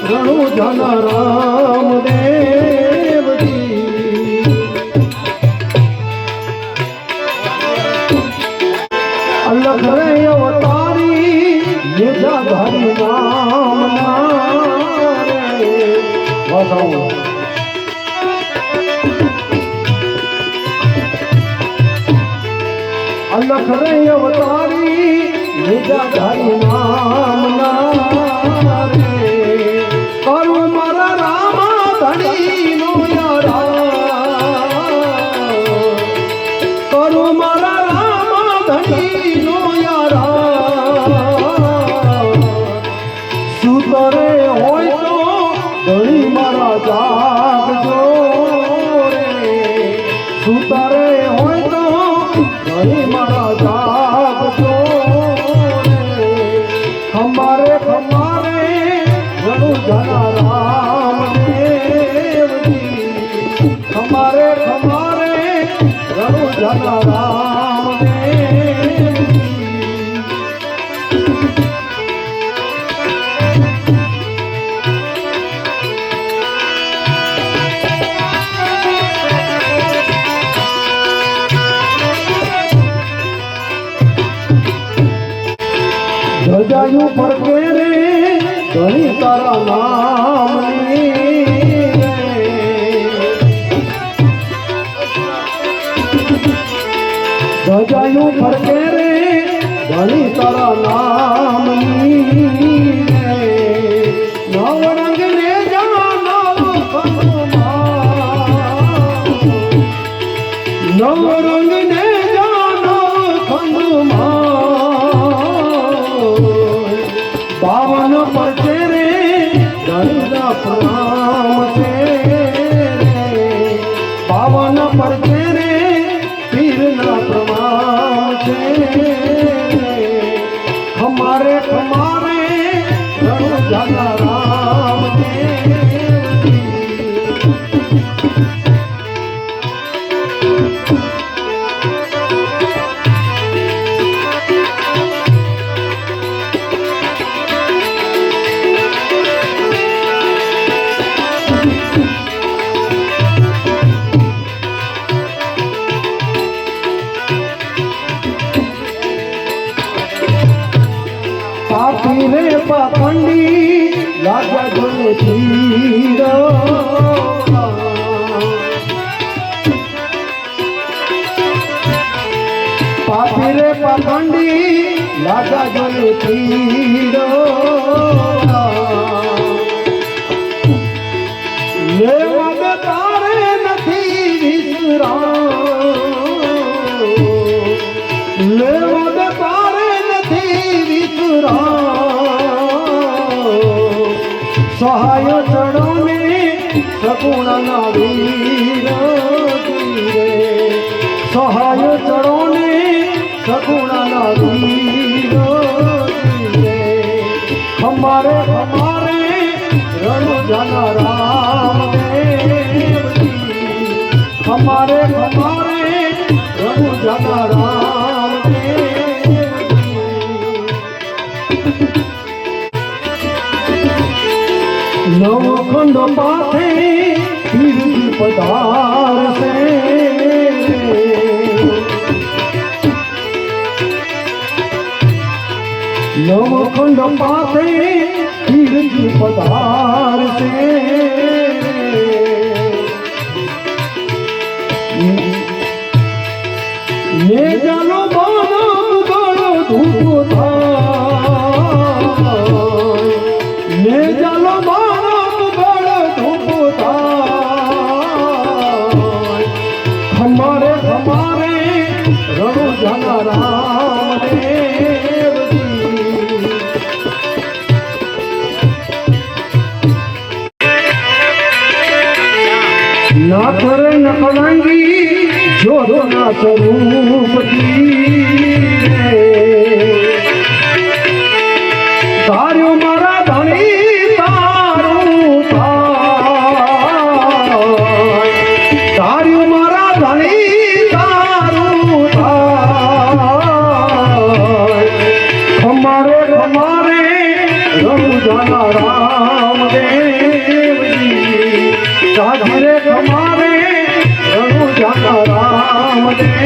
રણુ જન રામદેવજી અલગ રે અવતારી નિજાધારી નામ નારે વાસાઓ અલગ રે અવતારી નિજાધારી નામ નારે કરું મારા રામા ધણી નો યારા કરું મારા રામા ધણી નો યારા સુતરે હોય તો ધણી મારા જાગજો રે સુતરે હોય તો ધણી મારા જાગજો રે ખમારે ખમારે રણુ જના રામદેવજી ખમારે ખમારે રણુ જના રામદેવજી ધજાયું પડકે રે ધણી તારા નામની ધજાયું પડકે રે ધણી તારા નામની નવરંગ ને જાનો નવરંગ ને જાનો પાવન પરચે રે ધણીના પ્રણામ છે રે પાવન પરચે રે પીરના પ્રણામ છે ખમારે ખમારે રણુ જના રામદેવજી પાપી રે પાખંડી લાગ્યા જોને તીર પાપી રે પાખંડી લાગ્યા જોને તીર લેવા તારે નથી વિસરા લેવા તારે નથી વિસરા સહાય ચડો ને સગુણ ના વીર રે સહાય ચડો ને સગુણ ના વીર રે ખમારે ખમારે રણુ જના રામદેવજી ખમારે ખમારે રણુ જના રામદેવજી નવખંડ પાથે પીરથી પધારશે નવખંડ પાથે પીરથી પધારશે ને જાનો બાનો ગળો ધૂપો થાય ને જાનો બાનો ગળો ધૂપો થાય ખમારે ખમારે રણુ જના રામદેવજી ના કરે નકલંગી જોરના સ્વરૂપથી તાર્યું મારા ધણી તારું થાય તાર્યું મારા ધણી તારું થાય ખમારે ખમારે રઘુજાના રામદેવજી સાધરે તમારે રઘુજાના રામદેવજી